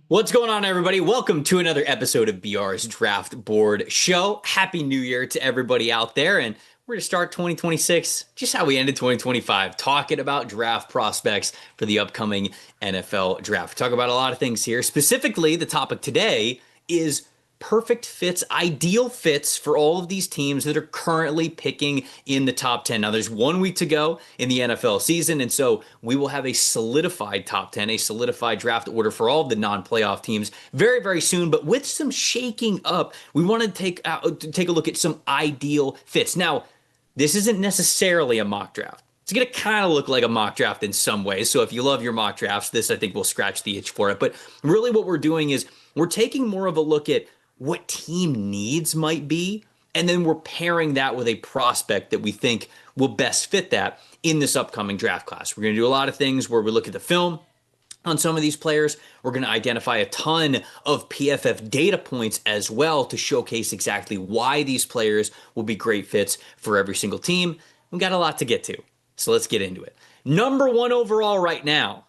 What's going on, everybody? Welcome to another episode of BR's Draft Board Show. Happy New Year to everybody out there. And we're going to start 2026 just how we ended 2025, talking about draft prospects for the upcoming NFL draft. Talk about a lot of things here. Specifically, the topic today is perfect fits, ideal fits for all of these teams that are currently picking in the top 10. Now, there's 1 week to go in the NFL season, and so we will have a solidified top 10, a solidified draft order for all of the non-playoff teams very, very soon. But with some shaking up, we want to take a look at some ideal fits. Now, this isn't necessarily a mock draft. It's going to kind of look like a mock draft in some ways. So if you love your mock drafts, this I think will scratch the itch for it. But really what we're doing is we're taking more of a look at what team needs might be, and then we're pairing that with a prospect that we think will best fit that in this upcoming draft class. We're going to do a lot of things where we look at the film on some of these players. We're going to identify a ton of PFF data points as well to showcase exactly why these players will be great fits for every single team. We've got a lot to get to, so let's get into it. Number one overall right now,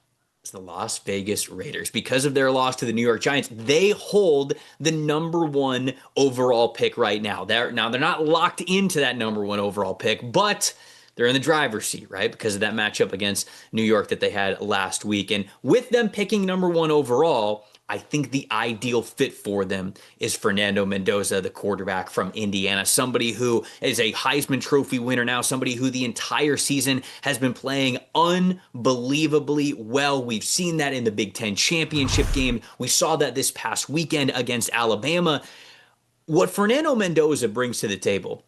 the Las Vegas Raiders. Because of their loss to the New York Giants, they hold the number one overall pick right now. They're not locked into that number one overall pick, but they're in the driver's seat, right? Because of that matchup against New York that they had last week. And with them picking number one overall, I think the ideal fit for them is Fernando Mendoza, the quarterback from Indiana, somebody who is a Heisman Trophy winner now, somebody who the entire season has been playing unbelievably well. We've seen that in the Big Ten championship game. We saw that this past weekend against Alabama. What Fernando Mendoza brings to the table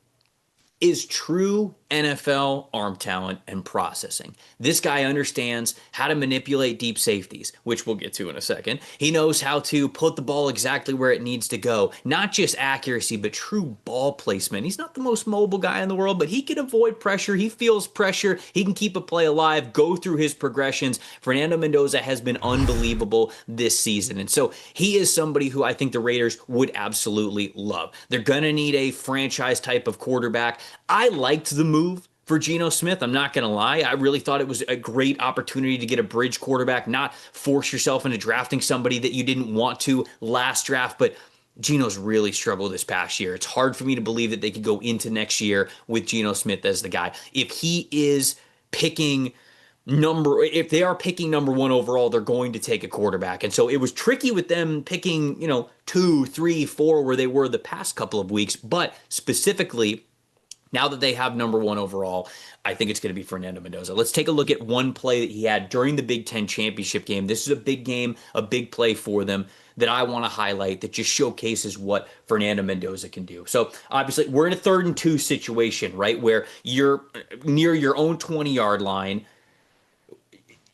is true NFL arm talent and processing. This guy understands how to manipulate deep safeties, which we'll get to in a second. He knows how to put the ball exactly where it needs to go. Not just accuracy, but true ball placement. He's not the most mobile guy in the world, but he can avoid pressure. He feels pressure. He can keep a play alive, go through his progressions. Fernando Mendoza has been unbelievable this season. And so he is somebody who I think the Raiders would absolutely love. They're going to need a franchise type of quarterback. I liked the move for Geno Smith. I'm not going to lie. I really thought it was a great opportunity to get a bridge quarterback, not force yourself into drafting somebody that you didn't want to last draft. But Geno's really struggled this past year. It's hard for me to believe that they could go into next year with Geno Smith as the guy. If they are picking number one overall, they're going to take a quarterback. And so it was tricky with them picking, 2, 3, 4, where they were the past couple of weeks. But specifically, now that they have number one overall, I think it's going to be Fernando Mendoza. Let's take a look at one play that he had during the Big Ten championship game. This is a big game, a big play for them that I want to highlight that just showcases what Fernando Mendoza can do. So obviously we're in a 3rd and 2 situation, right? Where you're near your own 20-yard line.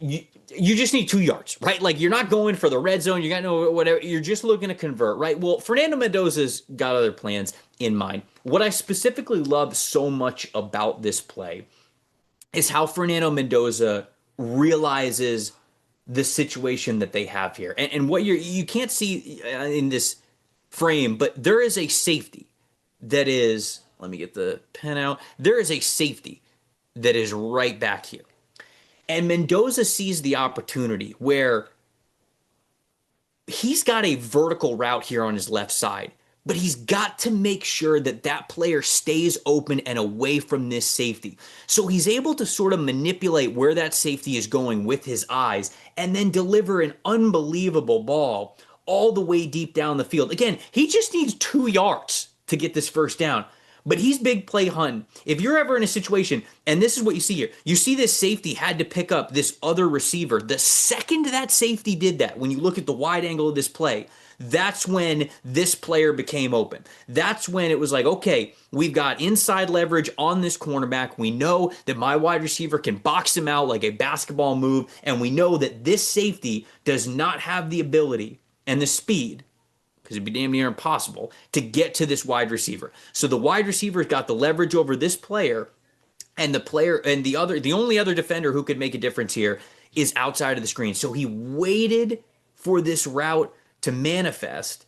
You just need 2 yards, right? Like you're not going for the red zone. You got no whatever. You're just looking to convert, right? Well, Fernando Mendoza's got other plans in mind. What I specifically love so much about this play is how Fernando Mendoza realizes the situation that they have here. And what you can't see in this frame, but there is a safety that is, let me get the pen out. There is a safety that is right back here. And Mendoza sees the opportunity where he's got a vertical route here on his left side, but he's got to make sure that that player stays open and away from this safety. So he's able to sort of manipulate where that safety is going with his eyes and then deliver an unbelievable ball all the way deep down the field. Again, he just needs 2 yards to get this first down. But he's big play hunting. If you're ever in a situation, and this is what you see here, you see this safety had to pick up this other receiver. The second that safety did that, when you look at the wide angle of this play, that's when this player became open. That's when it was like, okay, we've got inside leverage on this cornerback. We know that my wide receiver can box him out like a basketball move, and we know that this safety does not have the ability and the speed, because it'd be damn near impossible, to get to this wide receiver. So the wide receiver's got the leverage over this player, and the only other defender who could make a difference here is outside of the screen. So he waited for this route to manifest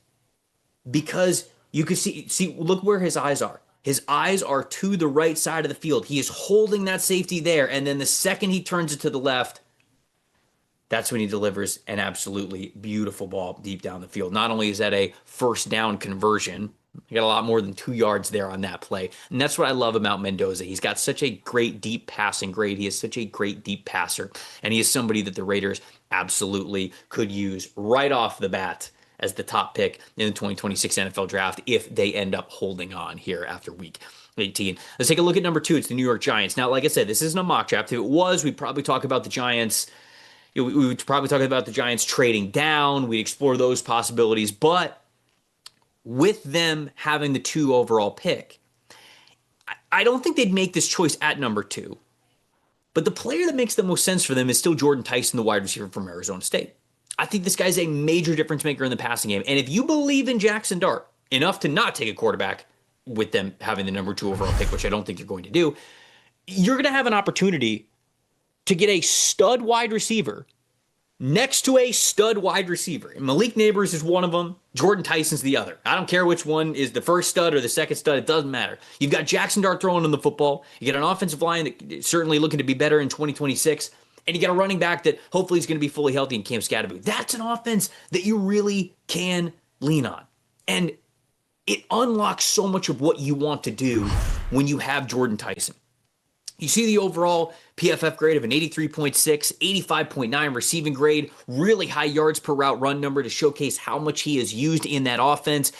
because you could see, look where his eyes are. His eyes are to the right side of the field. He is holding that safety there, and then the second he turns it to the left, that's when he delivers an absolutely beautiful ball deep down the field. Not only is that a first down conversion, he got a lot more than 2 yards there on that play. And that's what I love about Mendoza. He's got such a great deep passing grade. He is such a great deep passer. And he is somebody that the Raiders absolutely could use right off the bat as the top pick in the 2026 NFL draft if they end up holding on here after week 18. Let's take a look at number 2. It's the New York Giants. Now, like I said, this isn't a mock draft. If it was, we'd probably talk about the Giants. We would probably talk about the Giants trading down. We'd explore those possibilities. But with them having the 2 overall pick, I don't think they'd make this choice at number 2. But the player that makes the most sense for them is still Jordan Tyson, the wide receiver from Arizona State. I think this guy's a major difference maker in the passing game. And if you believe in Jackson Dart enough to not take a quarterback with them having the number 2 overall pick, which I don't think you're going to do, you're going to have an opportunity to get a stud wide receiver next to a stud wide receiver. And Malik Neighbors is one of them. Jordan Tyson's the other. I don't care which one is the first stud or the second stud. It doesn't matter. You've got Jackson Dart throwing in the football. You got an offensive line that is certainly looking to be better in 2026. And you got a running back that hopefully is going to be fully healthy in Cam Scatterby. That's an offense that you really can lean on. And it unlocks so much of what you want to do when you have Jordan Tyson. You see the overall PFF grade of an 83.6, 85.9 receiving grade, really high yards per route run number to showcase how much he is used in that offense.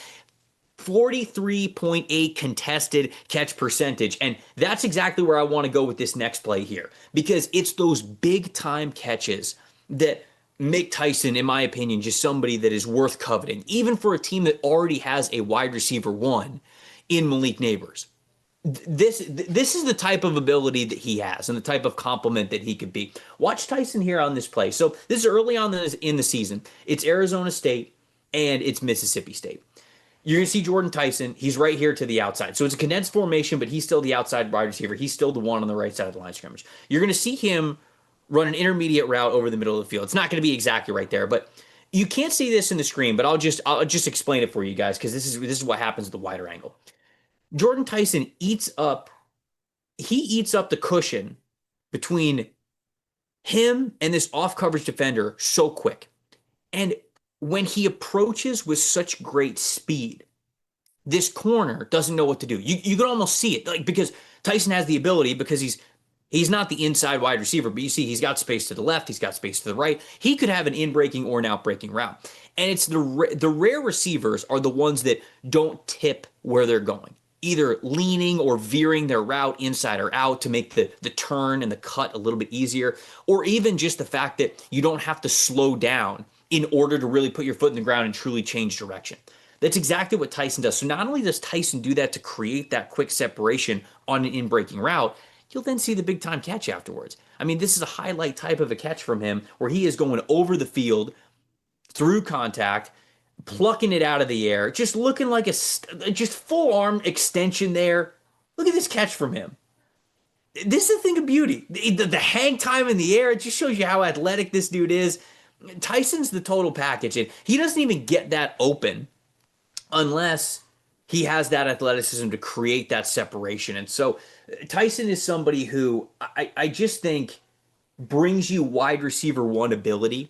43.8 contested catch percentage. And that's exactly where I want to go with this next play here, because it's those big time catches that make Tyson, in my opinion, just somebody that is worth coveting, even for a team that already has a wide receiver 1 in Malik Neighbors. This is the type of ability that he has and the type of complement that he could be. Watch Tyson here on this play. So this is early on in the season. It's Arizona State and it's Mississippi State. You're going to see Jordan Tyson. He's right here to the outside. So it's a condensed formation, but he's still the outside wide receiver. He's still the one on the right side of the line of scrimmage. You're going to see him run an intermediate route over the middle of the field. It's not going to be exactly right there, but you can't see this in the screen, but I'll just explain it for you guys, because this is what happens at the wider angle. Jordan Tyson eats up the cushion between him and this off coverage defender so quick. And when he approaches with such great speed, this corner doesn't know what to do. You can almost see it, like, because Tyson has the ability, because he's not the inside wide receiver, but you see he's got space to the left, he's got space to the right. He could have an in-breaking or an out-breaking route. And it's the rare receivers are the ones that don't tip where they're going, either leaning or veering their route inside or out to make the turn and the cut a little bit easier, or even just the fact that you don't have to slow down in order to really put your foot in the ground and truly change direction. That's exactly what Tyson does. So not only does Tyson do that to create that quick separation on an in-breaking route, you'll then see the big-time catch afterwards. I mean, this is a highlight type of a catch from him where he is going over the field through contact, plucking it out of the air, just looking like just full arm extension there. Look at this catch from him. This is a thing of beauty. The hang time in the air, it just shows you how athletic this dude is. Tyson's the total package, and he doesn't even get that open unless he has that athleticism to create that separation. And so Tyson is somebody who I just think brings you wide receiver 1 ability.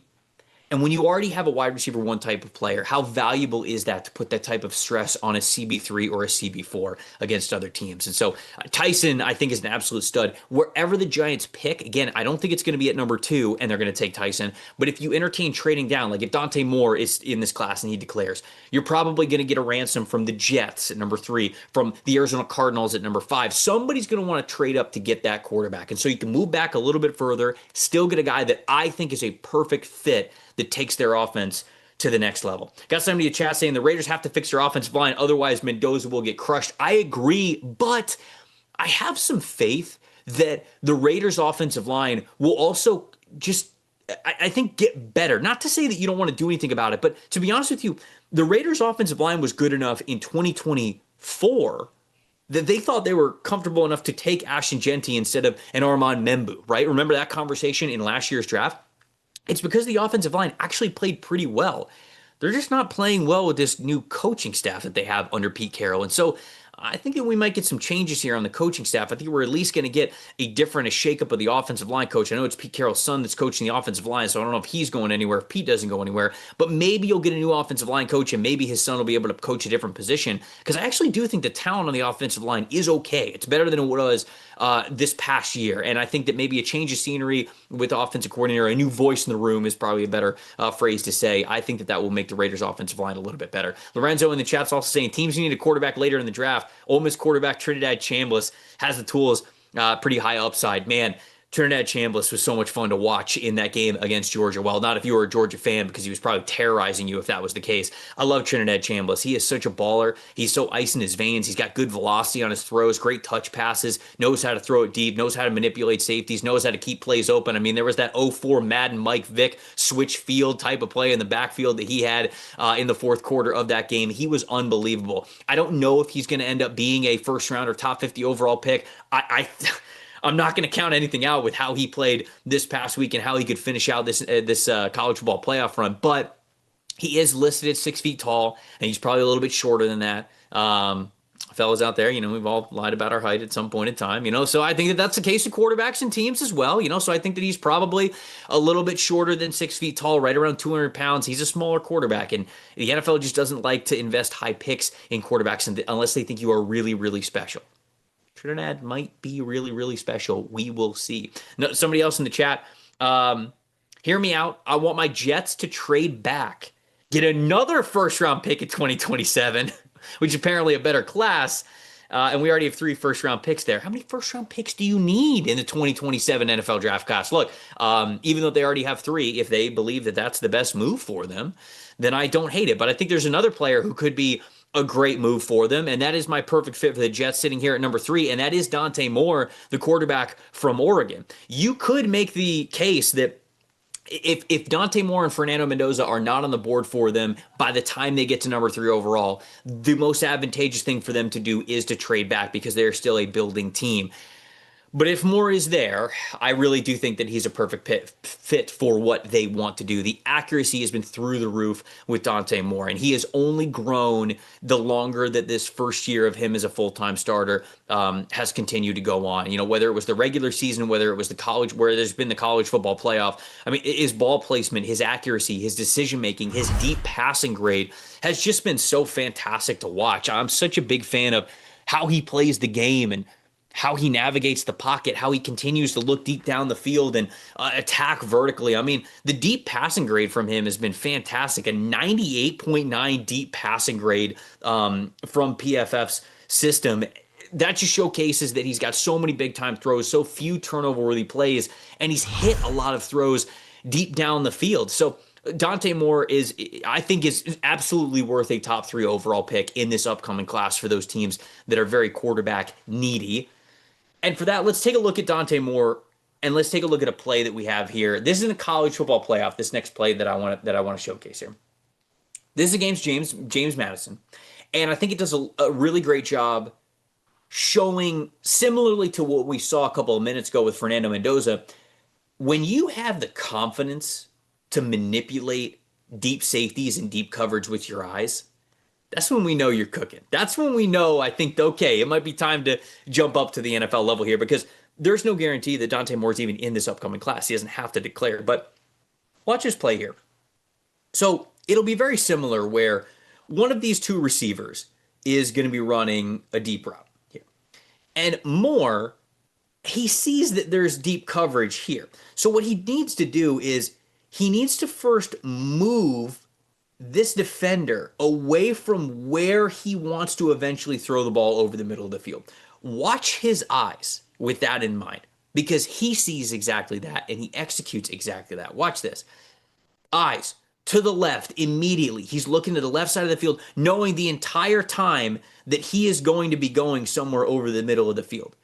And when you already have a wide receiver 1 type of player, how valuable is that to put that type of stress on a CB3 or a CB4 against other teams? And so Tyson, I think, is an absolute stud. Wherever the Giants pick, again, I don't think it's going to be at number 2 and they're going to take Tyson. But if you entertain trading down, like if Dante Moore is in this class and he declares, you're probably going to get a ransom from the Jets at number 3, from the Arizona Cardinals at number 5. Somebody's going to want to trade up to get that quarterback. And so you can move back a little bit further, still get a guy that I think is a perfect fit that takes their offense to the next level. Got somebody in the chat saying the Raiders have to fix their offensive line, otherwise Mendoza will get crushed. I agree, but I have some faith that the Raiders offensive line will also just, I think, get better. Not to say that you don't want to do anything about it, but to be honest with you, the Raiders offensive line was good enough in 2024 that they thought they were comfortable enough to take Ashton Genty instead of an Armand Membu, right? Remember that conversation in last year's draft? It's because the offensive line actually played pretty well. They're just not playing well with this new coaching staff that they have under Pete Carroll. And so I think that we might get some changes here on the coaching staff. I think we're at least going to get a shakeup of the offensive line coach. I know it's Pete Carroll's son that's coaching the offensive line, so I don't know if he's going anywhere, if Pete doesn't go anywhere. But maybe you'll get a new offensive line coach, and maybe his son will be able to coach a different position. Because I actually do think the talent on the offensive line is okay. It's better than it was this past year. And I think that maybe a change of scenery with the offensive coordinator, a new voice in the room is probably a better phrase to say. I think that will make the Raiders offensive line a little bit better. Lorenzo in the chat's also saying teams need a quarterback later in the draft. Ole Miss quarterback Trinidad Chambliss has the tools, pretty high upside. Man, Trinidad Chambliss was so much fun to watch in that game against Georgia. Well, not if you were a Georgia fan, because he was probably terrorizing you if that was the case. I love Trinidad Chambliss. He is such a baller. He's so ice in his veins. He's got good velocity on his throws, great touch passes, knows how to throw it deep, knows how to manipulate safeties, knows how to keep plays open. I mean, there was that 04 Madden Mike Vick switch field type of play in the backfield that he had in the fourth quarter of that game. He was unbelievable. I don't know if he's going to end up being a first round or top 50 overall pick. I'm not going to count anything out with how he played this past week and how he could finish out this college football playoff run. But he is listed at 6 feet tall, and he's probably a little bit shorter than that. Fellas out there, we've all lied about our height at some point in time, So I think that that's the case of quarterbacks and teams as well, So I think that he's probably a little bit shorter than 6 feet tall, right around 200 pounds. He's a smaller quarterback, and the NFL just doesn't like to invest high picks in quarterbacks unless they think you are really, really special. Trinidad might be really, really special. We will see. No, somebody else in the chat, hear me out. I want my Jets to trade back, get another first-round pick in 2027, which is apparently a better class, and we already have 3 first-round picks there. How many first-round picks do you need in the 2027 NFL draft class? Look, even though they already have 3, if they believe that that's the best move for them, then I don't hate it. But I think there's another player who could be a great move for them, and that is my perfect fit for the Jets sitting here at number 3, and that is Dante Moore, the quarterback from Oregon. You could make the case that if Dante Moore and Fernando Mendoza are not on the board for them by the time they get to number 3 overall, the most advantageous thing for them to do is to trade back because they're still a building team. But if Moore is there, I really do think that he's a perfect fit for what they want to do. The accuracy has been through the roof with Dante Moore, and he has only grown the longer that this first year of him as a full-time starter has continued to go on. Whether it was the regular season, whether it was the college, where there's been the college football playoff. I mean, his ball placement, his accuracy, his decision-making, his deep passing grade has just been so fantastic to watch. I'm such a big fan of how he plays the game and how he navigates the pocket, how he continues to look deep down the field and attack vertically. I mean, the deep passing grade from him has been fantastic. A 98.9 deep passing grade from PFF's system. That just showcases that he's got so many big-time throws, so few turnover-worthy plays, and he's hit a lot of throws deep down the field. So Dante Moore I think is absolutely worth a top 3 overall pick in this upcoming class for those teams that are very quarterback needy. And for that, let's take a look at Dante Moore, and let's take a look at a play that we have here. This is in the college football playoff. This next play that I want to showcase here. This is against James Madison, and I think it does a really great job showing, similarly to what we saw a couple of minutes ago with Fernando Mendoza, when you have the confidence to manipulate deep safeties and deep coverage with your eyes, that's when we know you're cooking. That's when we know, I think, okay, it might be time to jump up to the NFL level here, because there's no guarantee that Dante Moore's even in this upcoming class. He doesn't have to declare. But watch this play here. So it'll be very similar where one of these 2 receivers is going to be running a deep route here. And Moore, he sees that there's deep coverage here. So what he needs to do is he needs to first move this defender away from where he wants to eventually throw the ball over the middle of the field. Watch his eyes with that in mind, because he sees exactly that and he executes exactly that. Watch this. Eyes to the left immediately. He's looking to the left side of the field, knowing the entire time that he is going to be going somewhere over the middle of the field.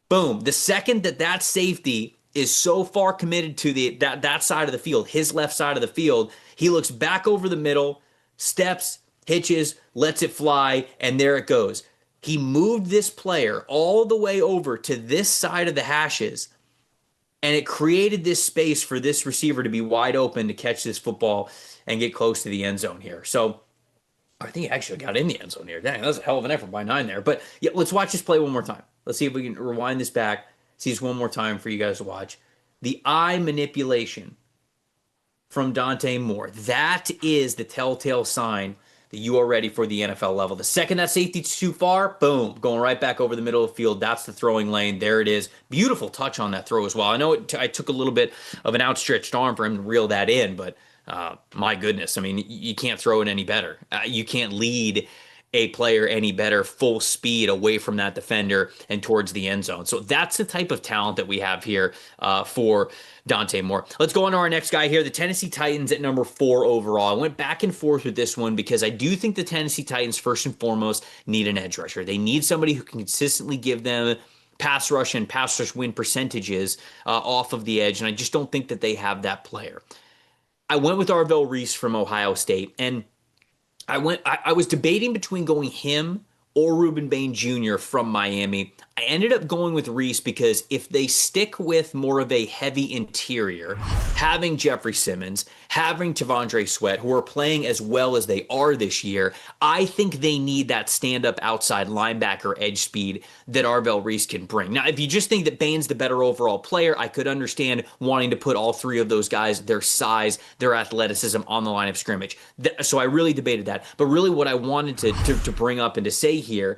Boom. The second that safety is so far committed to that side of the field, his left side of the field, he looks back over the middle, steps, hitches, lets it fly, and there it goes. He moved this player all the way over to this side of the hashes, and it created this space for this receiver to be wide open to catch this football and get close to the end zone here. So I think he actually got in the end zone here. Dang, that was a hell of an effort by 9 there. But yeah, let's watch this play one more time. Let's see if we can rewind this back, see this one more time for you guys to watch. The eye manipulation from Dante Moore. That is the telltale sign that you are ready for the NFL level. The second that safety's too far, boom, going right back over the middle of the field. That's the throwing lane. There it is. Beautiful touch on that throw as well. I know I took a little bit of an outstretched arm for him to reel that in, but my goodness, I mean, you can't throw it any better. You can't lead a player any better full speed away from that defender and towards the end zone. So that's the type of talent that we have here for Dante Moore. Let's go on to our next guy here, the Tennessee Titans at number 4 overall. I went back and forth with this one because I do think the Tennessee Titans, first and foremost, need an edge rusher. They need somebody who can consistently give them pass rush and pass rush win percentages off of the edge, and I just don't think that they have that player. I went with Arvell Reese from Ohio State, and I was debating between going him or Reuben Bain Jr. from Miami. I ended up going with Reese because if they stick with more of a heavy interior, having Jeffrey Simmons, having Tavondre Sweat, who are playing as well as they are this year, I think they need that stand-up outside linebacker edge speed that Arvell Reese can bring. Now, if you just think that Bain's the better overall player, I could understand wanting to put all three of those guys, their size, their athleticism on the line of scrimmage. So I really debated that. But really what I wanted to bring up and to say here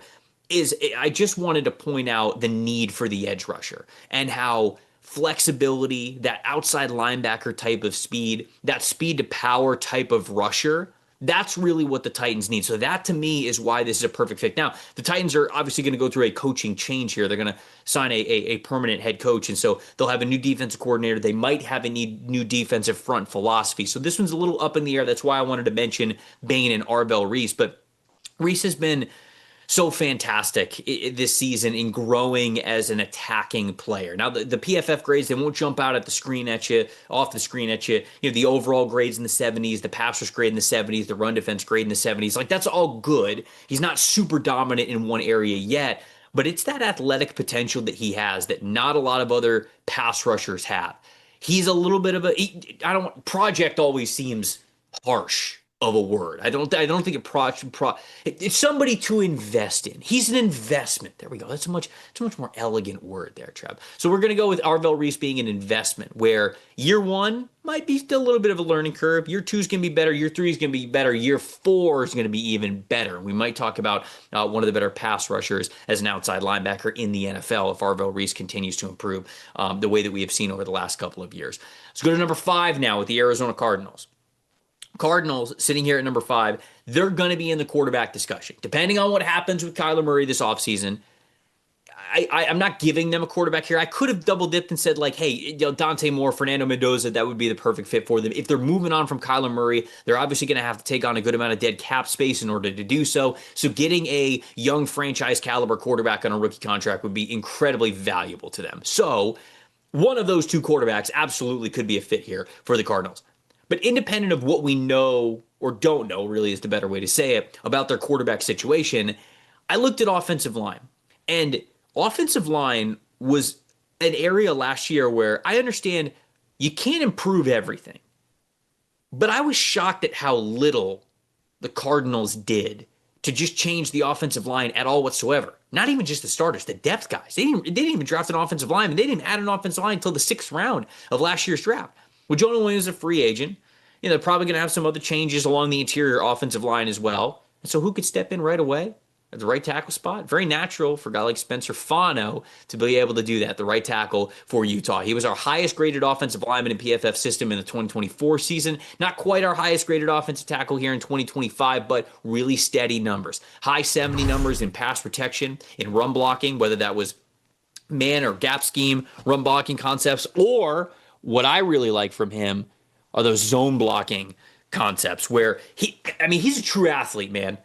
is I just wanted to point out the need for the edge rusher and how flexibility, that outside linebacker type of speed, that speed to power type of rusher, that's really what the Titans need. So that to me is why this is a perfect fit. Now, the Titans are obviously going to go through a coaching change here. They're going to sign a permanent head coach, and so they'll have a new defensive coordinator. They might have a new defensive front philosophy. So this one's a little up in the air. That's why I wanted to mention Bain and Arvell Reese. But Reese has been so fantastic this season in growing as an attacking player. Now, the PFF grades, they won't jump out at the screen at you, off the screen at you. You know, the overall grades in the 70s, the pass rush grade in the 70s, the run defense grade in the 70s. Like, that's all good. He's not super dominant in one area yet, but it's that athletic potential that he has that not a lot of other pass rushers have. He's a little bit of project always seems harsh of a word. I don't think it's somebody to invest in. He's an investment. There we go. That's a much more elegant word there, Trev. So we're going to go with Arvell Reese being an investment where year 1 might be still a little bit of a learning curve. Year 2 is going to be better. Year 3 is going to be better. Year 4 is going to be even better. We might talk about one of the better pass rushers as an outside linebacker in the NFL if Arvell Reese continues to improve the way that we have seen over the last couple of years. Let's go to number 5 now with the Arizona Cardinals. Cardinals sitting here at number 5, they're going to be in the quarterback discussion. Depending on what happens with Kyler Murray this offseason, I'm not giving them a quarterback here. I could have double dipped and said, like, hey, you know, Dante Moore, Fernando Mendoza, that would be the perfect fit for them. If they're moving on from Kyler Murray, they're obviously going to have to take on a good amount of dead cap space in order to do so. So getting a young franchise caliber quarterback on a rookie contract would be incredibly valuable to them. So one of those two quarterbacks absolutely could be a fit here for the Cardinals. But independent of what we know or don't know, really is the better way to say it, about their quarterback situation, I looked at offensive line. And offensive line was an area last year where I understand you can't improve everything. But I was shocked at how little the Cardinals did to just change the offensive line at all whatsoever. Not even just the starters, the depth guys. They didn't even draft an offensive lineman. They didn't add an offensive line until the 6th round of last year's draft. Well, Jonah Williams is a free agent. You know, they're probably going to have some other changes along the interior offensive line as well. And so who could step in right away at the right tackle spot? Very natural for a guy like Spencer Fano to be able to do that, the right tackle for Utah. He was our highest graded offensive lineman in PFF system in the 2024 season. Not quite our highest graded offensive tackle here in 2025, but really steady numbers. High 70 numbers in pass protection, in run blocking, whether that was man or gap scheme, run blocking concepts, or what I really like from him are those zone blocking concepts where he's a true athlete, man.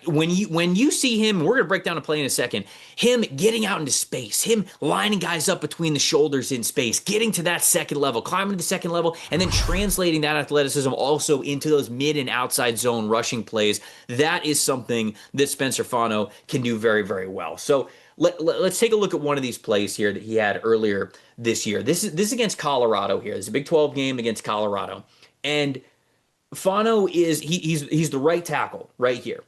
When you see him, we're going to break down a play in a second, him getting out into space, him lining guys up between the shoulders in space, getting to that second level, climbing to the second level, and then translating that athleticism also into those mid and outside zone rushing plays. That is something that Spencer Fano can do very, very well. So let's take a look at one of these plays here that he had earlier this year. This is against Colorado here. This is a Big 12 game against Colorado. And Fano is he's the right tackle right here.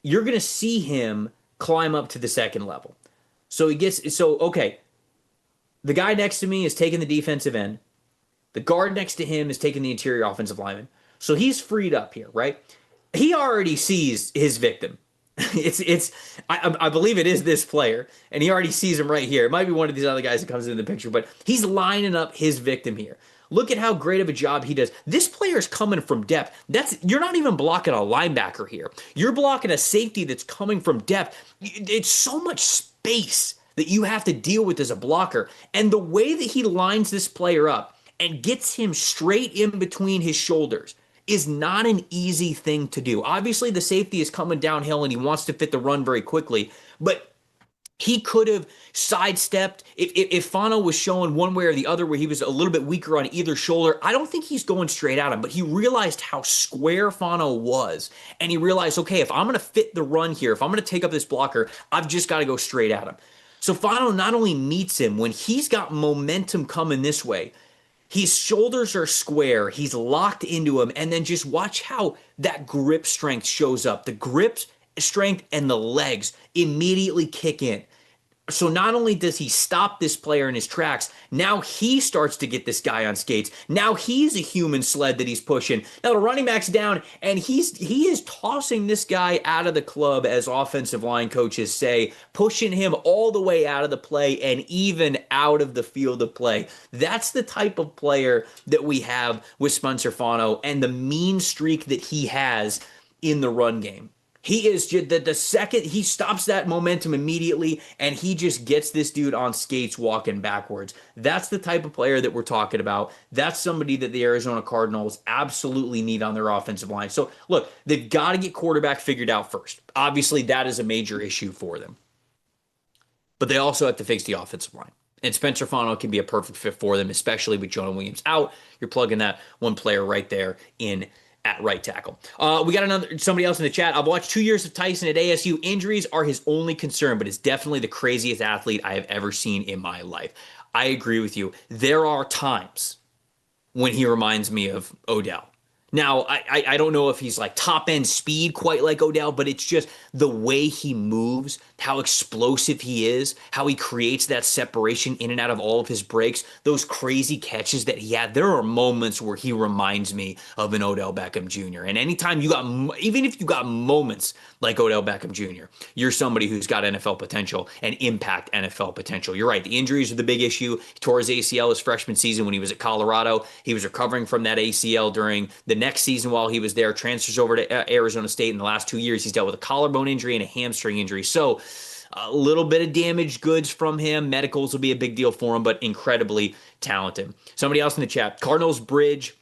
You're gonna see him climb up to the second level. So he gets so okay. The guy next to me is taking the defensive end. The guard next to him is taking the interior offensive lineman. So he's freed up here, right? He already sees his victim. I believe it is this player, and he already sees him right here. It might be one of these other guys that comes into the picture, but he's lining up his victim here. Look at how great of a job he does. This player is coming from depth. You're not even blocking a linebacker here. You're blocking a safety that's coming from depth. It's so much space that you have to deal with as a blocker. And the way that he lines this player up and gets him straight in between his shoulders is not an easy thing to do. Obviously, the safety is coming downhill and he wants to fit the run very quickly, but he could have sidestepped. If Fano was showing one way or the other where he was a little bit weaker on either shoulder, I don't think he's going straight at him, but he realized how square Fano was. And he realized, okay, if I'm going to fit the run here, if I'm going to take up this blocker, I've just got to go straight at him. So Fano not only meets him when he's got momentum coming this way, his shoulders are square, he's locked into him, and then just watch how that grip strength shows up. The grip strength and the legs immediately kick in. So not only does he stop this player in his tracks, now he starts to get this guy on skates. Now he's a human sled that he's pushing. Now the running back's down, and he is tossing this guy out of the club, as offensive line coaches say, pushing him all the way out of the play and even out of the field of play. That's the type of player that we have with Spencer Fano and the mean streak that he has in the run game. He is just the second he stops that momentum immediately, and he just gets this dude on skates walking backwards. That's the type of player that we're talking about. That's somebody that the Arizona Cardinals absolutely need on their offensive line. So look, they've got to get quarterback figured out first. Obviously, that is a major issue for them. But they also have to fix the offensive line. And Spencer Fano can be a perfect fit for them, especially with Jonah Williams out. You're plugging that one player right there in at right tackle. We got somebody else in the chat. I've watched 2 years of Tyson at ASU. Injuries are his only concern, but is definitely the craziest athlete I have ever seen in my life. I agree with you. There are times when he reminds me of Odell. Now, I don't know if he's like top end speed quite like Odell, but it's just the way he moves, how explosive he is, how he creates that separation in and out of all of his breaks, those crazy catches that he had. There are moments where he reminds me of an Odell Beckham Jr. And anytime you got, even if you got moments like Odell Beckham Jr., you're somebody who's got NFL potential and impact NFL potential. You're right. The injuries are the big issue. He tore his ACL his freshman season when he was at Colorado. He was recovering from that ACL during the next season while he was there, transfers over to Arizona State. In the last 2 years, he's dealt with a collarbone injury and a hamstring injury. So a little bit of damaged goods from him. Medicals will be a big deal for him, but incredibly talented. Somebody else in the chat, Cardinals bridge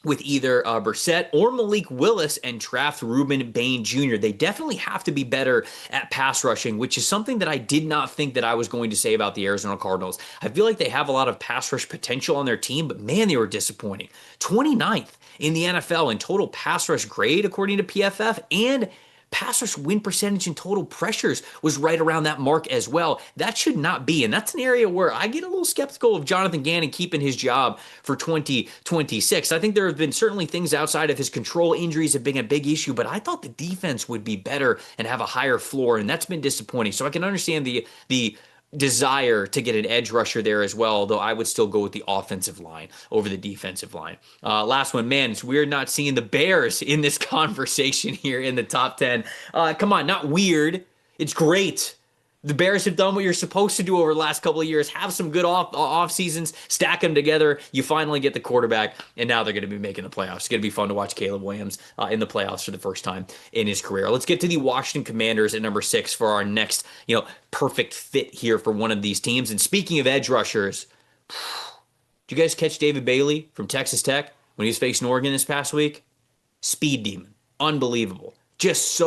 with either Brissett or Malik Willis and draft Ruben Bain Jr. They definitely have to be better at pass rushing, which is something that I did not think that I was going to say about the Arizona Cardinals. I feel like they have a lot of pass rush potential on their team, but man, they were disappointing. 29th in the NFL in total pass rush grade, according to PFF, and pass rush win percentage and total pressures was right around that mark as well. That should not be. And that's an area where I get a little skeptical of Jonathan Gannon keeping his job for 2026. I think there have been certainly things outside of his control. Injuries have been a big issue, but I thought the defense would be better and have a higher floor, and that's been disappointing. So I can understand the desire to get an edge rusher there as well, though I would still go with the offensive line over the defensive line. Last one, man, it's weird not seeing the Bears in this conversation here in the top 10. Come on, not weird. It's great. The Bears have done what you're supposed to do over the last couple of years. Have some good off seasons, stack them together. You finally get the quarterback, and now they're going to be making the playoffs. It's going to be fun to watch Caleb Williams in the playoffs for the first time in his career. Let's get to the Washington Commanders at number 6 for our next, perfect fit here for one of these teams. And speaking of edge rushers, did you guys catch David Bailey from Texas Tech when he was facing Oregon this past week? Speed demon, unbelievable. Just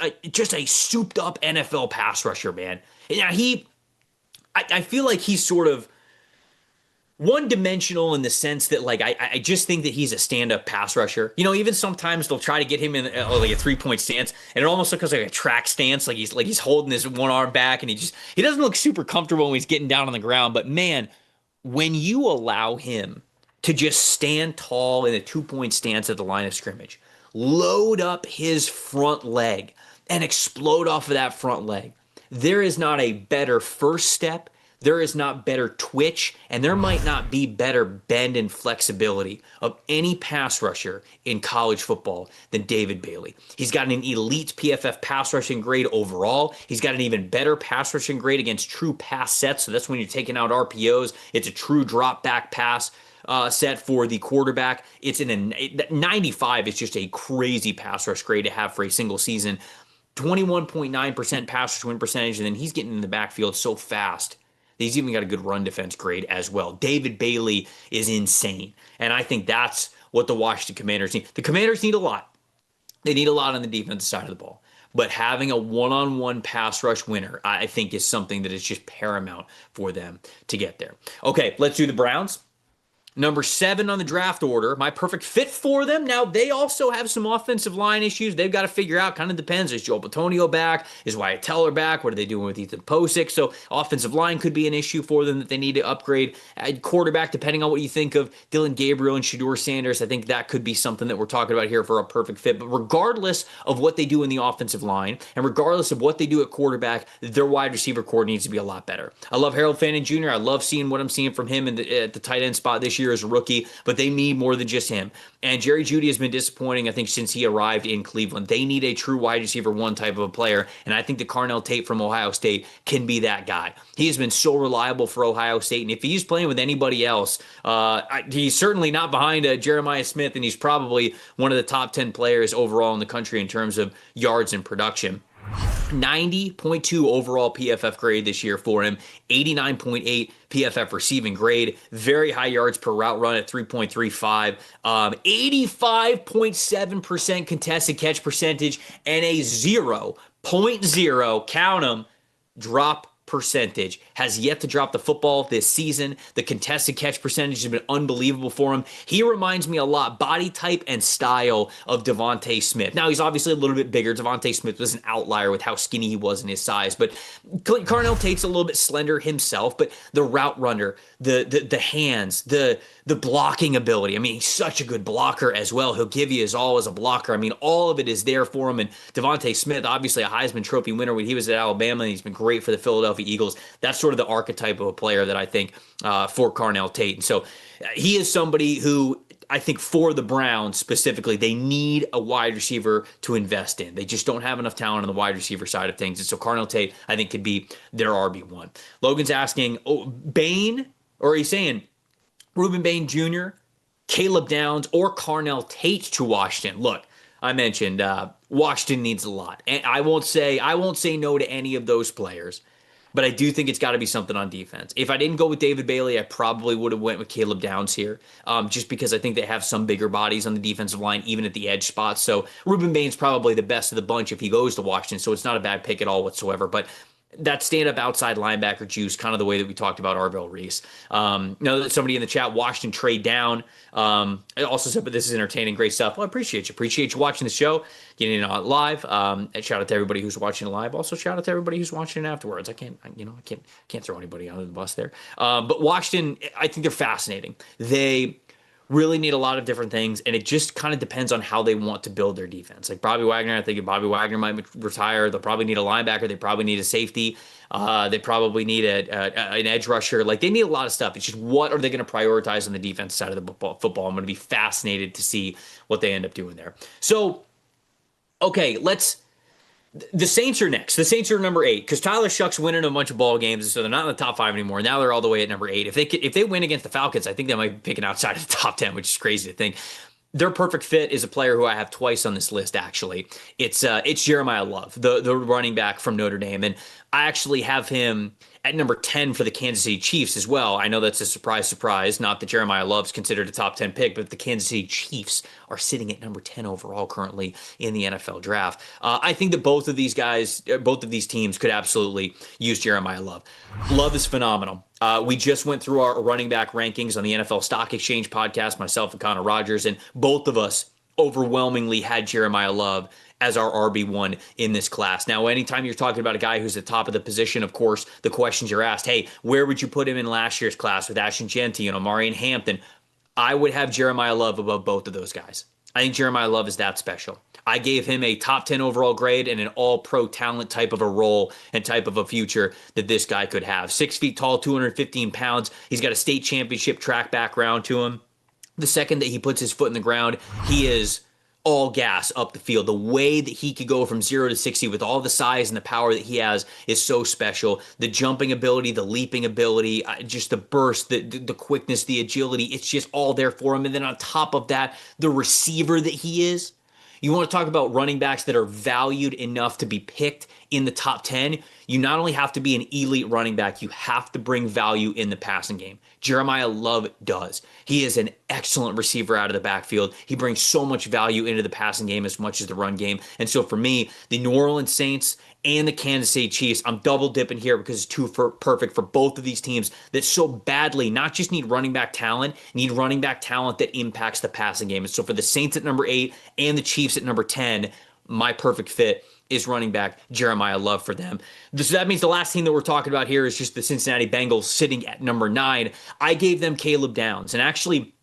a souped up NFL pass rusher, man. Yeah, I feel like he's sort of one-dimensional in the sense that, I just think that he's a stand-up pass rusher. Even sometimes they'll try to get him in like a three-point stance, and it almost looks like a track stance, like he's holding his one arm back, and he doesn't look super comfortable when he's getting down on the ground. But man, when you allow him to just stand tall in a 2-point stance at the line of scrimmage, load up his front leg, and explode off of that front leg. There is not a better first step. There is not better twitch, and there might not be better bend and flexibility of any pass rusher in college football than David Bailey. He's got an elite PFF pass rushing grade overall. He's got an even better pass rushing grade against true pass sets. So that's when you're taking out RPOs. It's a true drop back pass set for the quarterback. It's in a 95. It's just a crazy pass rush grade to have for a single season. 21.9% pass rush win percentage, and then he's getting in the backfield so fast. He's even got a good run defense grade as well. David Bailey is insane. And I think that's what the Washington Commanders need. The Commanders need a lot. They need a lot on the defensive side of the ball. But having a one-on-one pass rush winner, I think, is something that is just paramount for them to get there. Okay, let's do the Browns. Number 7 on the draft order, my perfect fit for them. Now, they also have some offensive line issues they've got to figure out. Kind of depends. Is Joe Bitonio back? Is Wyatt Teller back? What are they doing with Ethan Posick? So offensive line could be an issue for them that they need to upgrade. At quarterback, depending on what you think of Dylan Gabriel and Shedeur Sanders, I think that could be something that we're talking about here for a perfect fit. But regardless of what they do in the offensive line, and regardless of what they do at quarterback, their wide receiver core needs to be a lot better. I love Harold Fannin Jr. I love seeing what I'm seeing from him at the tight end spot this year as a rookie, but they need more than just him. And Jerry Jeudy has been disappointing, I think, since he arrived in Cleveland. They need a true wide receiver one type of a player, and I think that Carnell Tate from Ohio State can be that guy. He has been so reliable for Ohio State, and if he's playing with anybody else, he's certainly not behind Jeremiah Smith, and he's probably one of the top 10 players overall in the country in terms of yards and production. 90.2 overall PFF grade this year for him, 89.8 PFF receiving grade, very high yards per route run at 3.35, 85.7% contested catch percentage, and a 0.0, count them, drop percentage. Has yet to drop the football this season. The contested catch percentage has been unbelievable for him. He reminds me a lot, body type and style, of Devontae Smith. Now, he's obviously a little bit bigger. Devontae Smith was an outlier with how skinny he was in his size, but Carnell Tate's a little bit slender himself, but the route runner, the hands, the blocking ability. I mean, he's such a good blocker as well. He'll give you his all as a blocker. I mean, all of it is there for him. And Devontae Smith, obviously a Heisman Trophy winner when he was at Alabama, and he's been great for the Philadelphia Eagles. That's sort of the archetype of a player that I think for Carnell Tate. And so he is somebody who I think for the Browns specifically, they need a wide receiver to invest in. They just don't have enough talent on the wide receiver side of things. And so Carnell Tate, I think, could be their RB1. Logan's asking, Bain, or he's saying Reuben Bain Jr., Caleb Downs, or Carnell Tate to Washington. Look, I mentioned Washington needs a lot. And I won't say no to any of those players. But I do think it's got to be something on defense. If I didn't go with David Bailey, I probably would have went with Caleb Downs here, just because I think they have some bigger bodies on the defensive line, even at the edge spots. So Reuben Bain's probably the best of the bunch if he goes to Washington, so it's not a bad pick at all whatsoever. But that stand-up outside linebacker juice, kind of the way that we talked about Arvell Reese. Know that somebody in the chat, Washington trade down. I also said, but this is entertaining, great stuff. Well, I appreciate you. Appreciate you watching the show, getting it on live. And shout out to everybody who's watching it live. Also, shout out to everybody who's watching it afterwards. I can't throw anybody under the bus there. But Washington, I think they're fascinating. They really need a lot of different things, and it just kind of depends on how they want to build their defense. Like Bobby Wagner, I think Bobby Wagner might retire. They'll probably need a linebacker. They probably need a safety. They probably need an edge rusher. Like, they need a lot of stuff. It's just, what are they going to prioritize on the defense side of the football? I'm going to be fascinated to see what they end up doing there. So, okay, the Saints are next. The Saints are number 8 because Tyler Shuck's winning a bunch of ball games, so they're not in the top 5 anymore. Now they're all the way at number 8. If they win against the Falcons, I think they might be picking outside of the top 10, which is crazy to think. Their perfect fit is a player who I have twice on this list, actually. It's Jeremiah Love, the running back from Notre Dame, and I actually have him at number 10 for the Kansas City Chiefs as well. I know that's a surprise. Not that Jeremiah Love's considered a top 10 pick, but the Kansas City Chiefs are sitting at number 10 overall currently in the NFL draft. I think that both of these teams could absolutely use Jeremiah Love. Love is phenomenal. We just went through our running back rankings on the NFL Stock Exchange podcast, myself and Connor Rogers, and both of us overwhelmingly had Jeremiah Love as our RB1 in this class. Now, anytime you're talking about a guy who's at the top of the position, of course, the questions you're asked, hey, where would you put him in last year's class with Ashton Jeanty and Omarion Hampton? I would have Jeremiah Love above both of those guys. I think Jeremiah Love is that special. I gave him a top 10 overall grade and an all pro talent type of a role and type of a future that this guy could have. 6 feet tall, 215 pounds. He's got a state championship track background to him. The second that he puts his foot in the ground, he is all gas up the field. The way that he could go from 0 to 60 with all the size and the power that he has is so special. The jumping ability, the leaping ability, just the burst, the quickness, the agility, it's just all there for him. And then on top of that, the receiver that he is. You want to talk about running backs that are valued enough to be picked in the top 10. You not only have to be an elite running back, you have to bring value in the passing game. Jeremiah Love does. He is an excellent receiver out of the backfield. He brings so much value into the passing game as much as the run game. And so for me, the New Orleans Saints and the Kansas City Chiefs, I'm double dipping here because it's too perfect for both of these teams that so badly not just need running back talent, need running back talent that impacts the passing game. And so for the Saints at number 8 and the Chiefs at number 10, my perfect fit is running back Jeremiah Love for them. So that means the last team that we're talking about here is just the Cincinnati Bengals sitting at number 9. I gave them Caleb Downs, and actually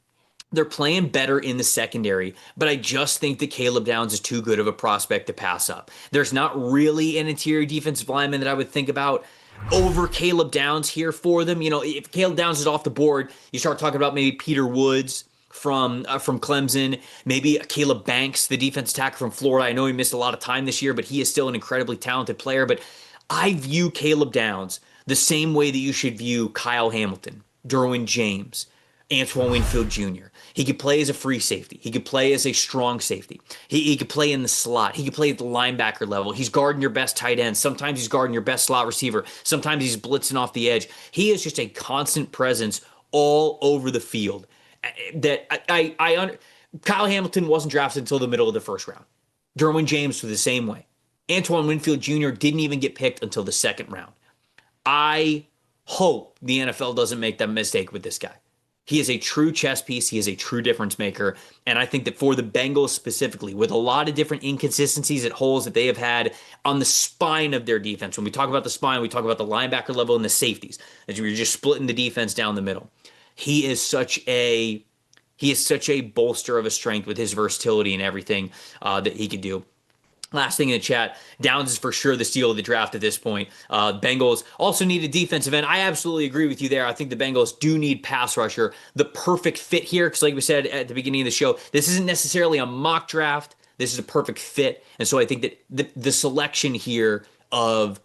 they're playing better in the secondary, but I just think that Caleb Downs is too good of a prospect to pass up. There's not really an interior defensive lineman that I would think about over Caleb Downs here for them. You know, if Caleb Downs is off the board, you start talking about maybe Peter Woods from Clemson, maybe Caleb Banks, the defensive tackle from Florida. I know he missed a lot of time this year, but he is still an incredibly talented player. But I view Caleb Downs the same way that you should view Kyle Hamilton, Derwin James, Antoine Winfield Jr. He could play as a free safety. He could play as a strong safety. He could play in the slot. He could play at the linebacker level. He's guarding your best tight end. Sometimes he's guarding your best slot receiver. Sometimes he's blitzing off the edge. He is just a constant presence all over the field. That Kyle Hamilton wasn't drafted until the middle of the first round. Derwin James was the same way. Antoine Winfield Jr. didn't even get picked until the second round. I hope the NFL doesn't make that mistake with this guy. He is a true chess piece. He is a true difference maker. And I think that for the Bengals specifically, with a lot of different inconsistencies at holes that they have had on the spine of their defense, when we talk about the spine, we talk about the linebacker level and the safeties, as we're just splitting the defense down the middle. He is such a bolster of a strength with his versatility and everything that he could do. Last thing in the chat, Downs is for sure the steal of the draft at this point. Bengals also need a defensive end. I absolutely agree with you there. I think the Bengals do need pass rusher. The perfect fit here, because like we said at the beginning of the show, this isn't necessarily a mock draft. This is a perfect fit. And so I think that the selection here of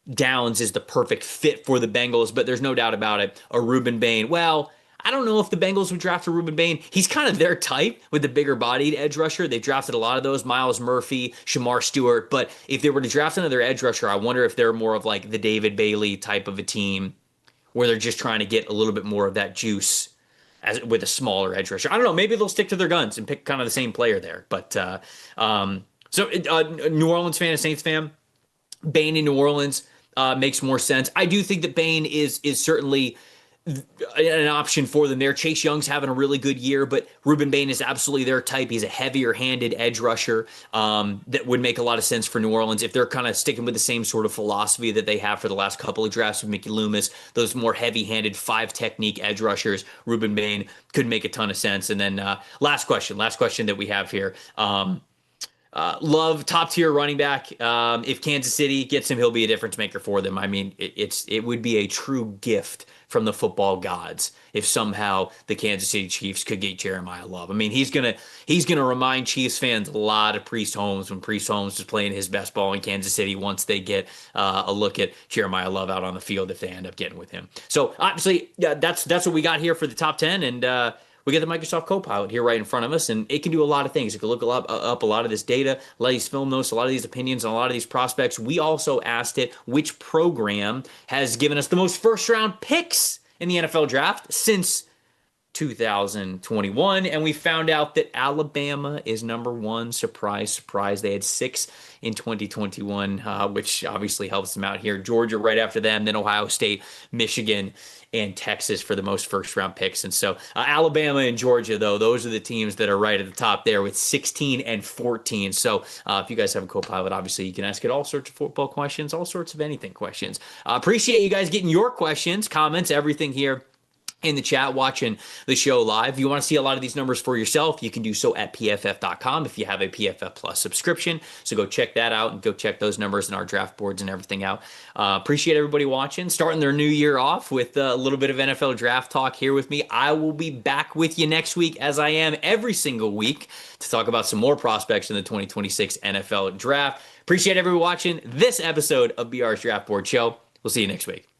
Downs is the perfect fit for the Bengals, but there's no doubt about it. A Reuben Bain, well, I don't know if the Bengals would draft a Reuben Bain. He's kind of their type with the bigger bodied edge rusher. They've drafted a lot of those, Myles Murphy, Shamar Stewart. But if they were to draft another edge rusher, I wonder if they're more of like the David Bailey type of a team where they're just trying to get a little bit more of that juice with a smaller edge rusher. I don't know. Maybe they'll stick to their guns and pick kind of the same player there. But New Orleans fan and Saints fan, Bain in New Orleans makes more sense. I do think that Bain is certainly an option for them there. Chase Young's having a really good year, but Reuben Bain is absolutely their type. He's a heavier-handed edge rusher that would make a lot of sense for New Orleans if they're kind of sticking with the same sort of philosophy that they have for the last couple of drafts with Mickey Loomis, those more heavy-handed five-technique edge rushers. Reuben Bain could make a ton of sense. And then last question that we have here. Love, top-tier running back. If Kansas City gets him, he'll be a difference maker for them. I mean, it would be a true gift from the football gods if somehow the Kansas City Chiefs could get Jeremiah Love. I mean, he's gonna remind Chiefs fans a lot of Priest Holmes when Priest Holmes was playing his best ball in Kansas City once they get a look at Jeremiah Love out on the field if they end up getting with him. So obviously, that's what we got here for the top 10, and we got the Microsoft Copilot here right in front of us, and it can do a lot of things. It can look up a lot of this data, a lot of these film notes, a lot of these opinions, and a lot of these prospects. We also asked it which program has given us the most first-round picks in the NFL draft since 2021, and we found out that Alabama is number one. Surprise, surprise. They had 6 in 2021, which obviously helps them out here. Georgia right after them, then Ohio State, Michigan, and Texas for the most first-round picks. And so Alabama and Georgia, though, those are the teams that are right at the top there with 16 and 14. So if you guys have a Copilot, obviously you can ask it all sorts of football questions, all sorts of anything questions. Appreciate you guys getting your questions, comments, everything here in the chat watching the show live. If you want to see a lot of these numbers for yourself, you can do so at pff.com if you have a PFF Plus subscription. So go check that out and go check those numbers and our draft boards and everything out. Appreciate everybody watching, starting their new year off with a little bit of NFL draft talk here with me. I will be back with you next week, as I am every single week, to talk about some more prospects in the 2026 NFL draft. Appreciate everyone watching this episode of BR's Draft Board Show. We'll see you next week.